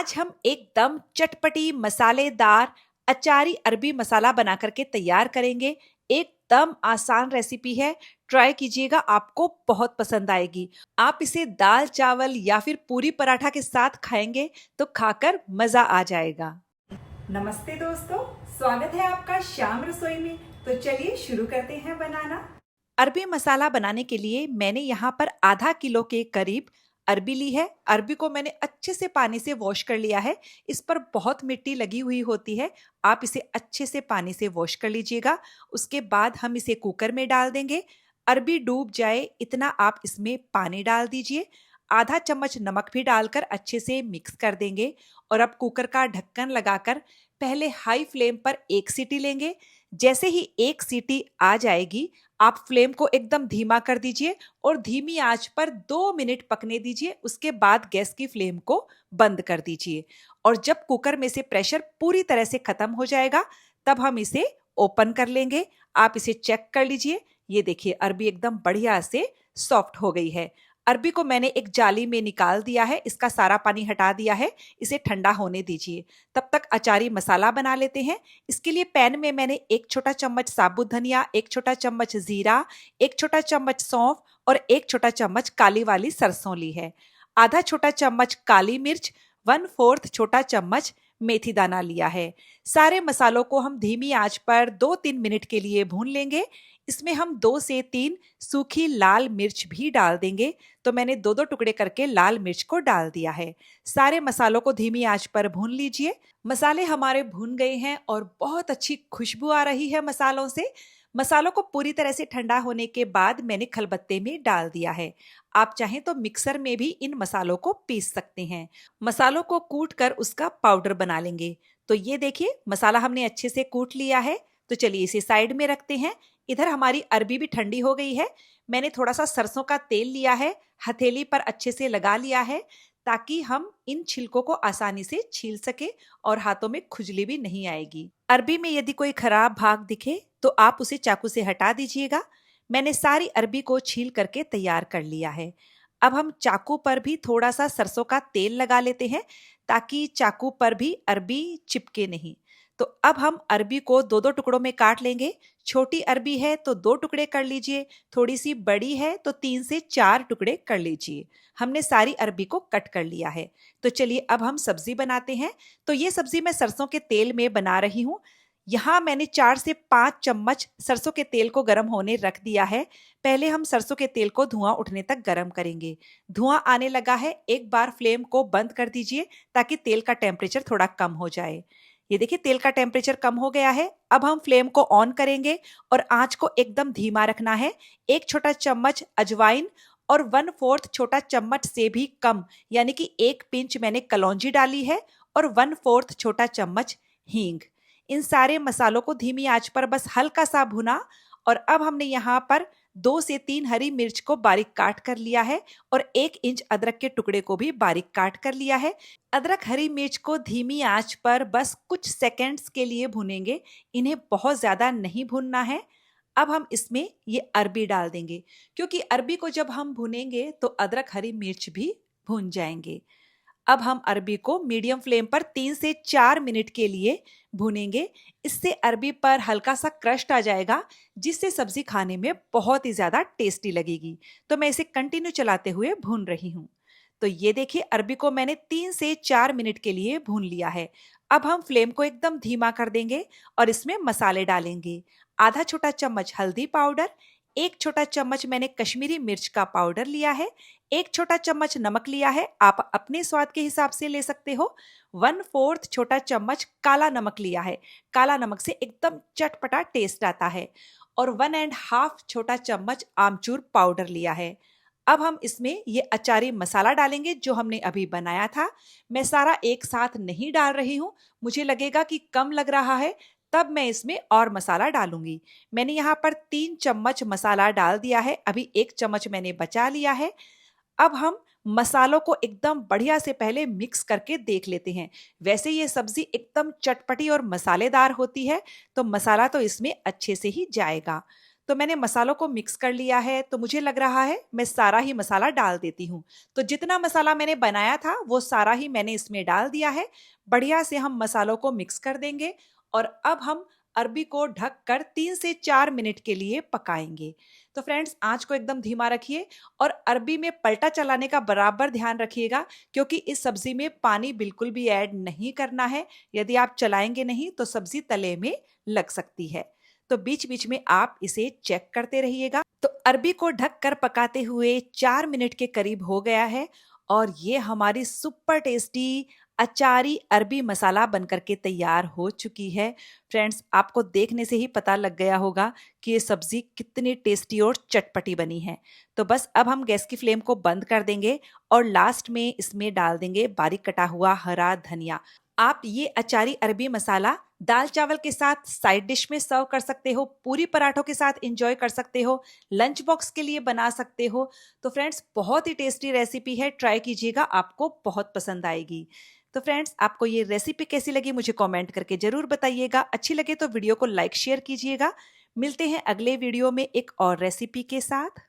आज हम एकदम चटपटी मसालेदार अचारी अरबी मसाला बना करके तैयार करेंगे। एकदम आसान रेसिपी है, ट्राई कीजिएगा, आपको बहुत पसंद आएगी। आप इसे दाल चावल या फिर पूरी पराठा के साथ खाएंगे तो खाकर मजा आ जाएगा। नमस्ते दोस्तों, स्वागत है आपका श्याम रसोई में। तो चलिए शुरू करते हैं बनाना। अरबी मसाला बनाने के लिए मैंने यहाँ पर आधा किलो के करीब अरबी ली है। अरबी को मैंने अच्छे से पानी से वॉश कर लिया है। इस पर बहुत मिट्टी लगी हुई होती है, आप इसे अच्छे से पानी से वॉश कर लीजिएगा। उसके बाद हम इसे कुकर में डाल देंगे। अरबी डूब जाए इतना आप इसमें पानी डाल दीजिए। आधा चम्मच नमक भी डालकर अच्छे से मिक्स कर देंगे। और अब कुकर का ढक्कन लगाकर पहले हाई फ्लेम पर एक सीटी लेंगे। जैसे ही एक सीटी आ जाएगी आप फ्लेम को एकदम धीमा कर दीजिए और धीमी आंच पर 2 मिनट पकने दीजिए। उसके बाद गैस की फ्लेम को बंद कर दीजिए। और जब कुकर में से प्रेशर पूरी तरह से खत्म हो जाएगा तब हम इसे ओपन कर लेंगे। आप इसे चेक कर लीजिए। ये देखिए अरबी एकदम बढ़िया से सॉफ्ट हो गई है। अरबी को मैंने एक जाली में निकाल दिया है, इसका सारा पानी हटा दिया है। इसे ठंडा होने दीजिए। तब तक अचारी मसाला बना लेते हैं। इसके लिए पैन में मैंने 1 छोटा चम्मच साबुत धनिया, 1 छोटा चम्मच जीरा, 1 छोटा चम्मच सौंफ और 1 छोटा चम्मच काली वाली सरसों ली है। आधा छोटा चम्मच काली मिर्च, 1/4 छोटा चम्मच मेथी दाना लिया है। सारे मसालों को हम धीमी आंच पर 2-3 मिनट के लिए भून लेंगे। इसमें हम 2 से 3 सूखी लाल मिर्च भी डाल देंगे। तो मैंने 2-2 टुकड़े करके लाल मिर्च को डाल दिया है। सारे मसालों को धीमी आंच पर भून लीजिए। मसाले हमारे भून गए हैं और बहुत अच्छी खुशबू आ रही है मसालों से। मसालों को पूरी तरह से ठंडा होने के बाद मैंने खलबत्ते में डाल दिया है। आप चाहें तो मिक्सर में भी इन मसालों को पीस सकते हैं। मसालों को कूट कर उसका पाउडर बना लेंगे। तो ये देखिए मसाला हमने अच्छे से कूट लिया है। तो चलिए इसे साइड में रखते हैं। इधर हमारी अरबी भी ठंडी हो गई है। मैंने थोड़ा सा सरसों का तेल लिया है, हथेली पर अच्छे से लगा लिया है ताकि हम इन छिलकों को आसानी से छील सके और हाथों में खुजली भी नहीं आएगी। अरबी में यदि कोई खराब भाग दिखे तो आप उसे चाकू से हटा दीजिएगा। मैंने सारी अरबी को छील करके तैयार कर लिया है। अब हम चाकू पर भी थोड़ा सा सरसों का तेल लगा लेते हैं ताकि चाकू पर भी अरबी चिपके नहीं। तो अब हम अरबी को 2-2 टुकड़ों में काट लेंगे। छोटी अरबी है तो 2 टुकड़े कर लीजिए, थोड़ी सी बड़ी है तो 3 से 4 टुकड़े कर लीजिए। हमने सारी अरबी को कट कर लिया है। तो चलिए अब हम सब्जी बनाते हैं। तो ये सब्जी मैं सरसों के तेल में बना रही हूँ। यहाँ मैंने 4 से 5 चम्मच सरसों के तेल को गर्म होने रख दिया है। पहले हम सरसों के तेल को धुआं उठने तक गर्म करेंगे। धुआं आने लगा है, एक बार फ्लेम को बंद कर दीजिए ताकि तेल का टेम्परेचर थोड़ा कम हो जाए। ये देखिए तेल का टेम्परेचर कम हो गया है। अब हम फ्लेम को ऑन करेंगे और आंच को एकदम धीमा रखना है। 1 छोटा चम्मच अजवाइन और 1/4 छोटा चम्मच से भी कम यानी कि 1 पिंच मैंने कलौंजी डाली है और 1/4 छोटा चम्मच हींग। इन सारे मसालों को धीमी आंच पर बस हल्का सा भुना। और अब हमने यहाँ पर 2 से 3 हरी मिर्च को बारीक काट कर लिया है और 1 इंच अदरक के टुकड़े को भी बारीक काट कर लिया है। अदरक हरी मिर्च को धीमी आंच पर बस कुछ सेकंड्स के लिए भूनेंगे, इन्हें बहुत ज्यादा नहीं भूनना है। अब हम इसमें ये अरबी डाल देंगे क्योंकि अरबी को जब हम भूनेंगे तो अदरक हरी मिर्च भी भून जाएंगे। अब हम अरबी को मीडियम फ्लेम पर 3 से 4 मिनट के लिए भूनेंगे। इससे अरबी पर हल्का सा क्रस्ट आ जाएगा जिससे सब्जी खाने में बहुत ही ज्यादा टेस्टी लगेगी। तो मैं इसे कंटिन्यू चलाते हुए भून रही हूँ। तो ये देखिए अरबी को मैंने 3 से 4 मिनट के लिए भून लिया है। अब हम फ्लेम को एकदम धीमा कर देंगे और इसमें मसाले डालेंगे। आधा छोटा चम्मच हल्दी पाउडर, 1 छोटा चम्मच मैंने कश्मीरी मिर्च का पाउडर लिया है, 1 छोटा चम्मच नमक लिया है, आप अपने स्वाद के हिसाब से ले सकते हो। 1/4 छोटा चम्मच काला नमक लिया है। काला नमक से एकदम चटपटा टेस्ट आता है। और 1.5 छोटा चम्मच आमचूर पाउडर लिया है। अब हम इसमें ये अचारी मसाला डालेंगे जो हमने अभी बनाया था। मैं सारा एक साथ नहीं डाल रही हूँ, मुझे लगेगा कि कम लग रहा है तब मैं इसमें और मसाला डालूंगी। मैंने यहाँ पर 3 चम्मच मसाला डाल दिया है, अभी 1 चम्मच मैंने बचा लिया है। अब हम मसालों को एकदम बढ़िया से पहले मिक्स करके देख लेते हैं। वैसे ये सब्जी एकदम चटपटी और मसालेदार होती है तो मसाला तो इसमें अच्छे से ही जाएगा। तो मैंने मसालों को मिक्स कर लिया है, तो मुझे लग रहा है मैं सारा ही मसाला डाल देती हूँ। तो जितना मसाला मैंने बनाया था वो सारा ही मैंने इसमें डाल दिया है। बढ़िया से हम मसालों को मिक्स कर देंगे और अब हम अरबी को ढककर 3 से 4 मिनट के लिए पकाएंगे। तो फ्रेंड्स, आंच को एकदम धीमा रखिए और अरबी में पलटा चलाने का बराबर ध्यान रखिएगा, क्योंकि इस सब्जी में पानी बिल्कुल भी ऐड नहीं करना है। यदि आप चलाएंगे नहीं तो सब्जी तले में लग सकती है। तो बीच बीच में आप इसे चेक करते रहिएगा। तो अरबी को ढककर पकाते हुए 4 मिनट के करीब हो गया है और ये हमारी सुपर टेस्टी अचारी अरबी मसाला बनकर के तैयार हो चुकी है। फ्रेंड्स, आपको देखने से ही पता लग गया होगा कि ये सब्जी कितनी टेस्टी और चटपटी बनी है। तो बस अब हम गैस की फ्लेम को बंद कर देंगे और लास्ट में इसमें डाल देंगे बारीक कटा हुआ हरा धनिया। आप ये अचारी अरबी मसाला दाल चावल के साथ साइड डिश में सर्व कर सकते हो, पूरी पराठों के साथ एंजॉय कर सकते हो, लंच बॉक्स के लिए बना सकते हो। तो फ्रेंड्स, बहुत ही टेस्टी रेसिपी है, ट्राई कीजिएगा, आपको बहुत पसंद आएगी। तो फ्रेंड्स, आपको ये रेसिपी कैसी लगी मुझे कमेंट करके जरूर बताइएगा। अच्छी लगे तो वीडियो को लाइक शेयर कीजिएगा। मिलते हैं अगले वीडियो में एक और रेसिपी के साथ।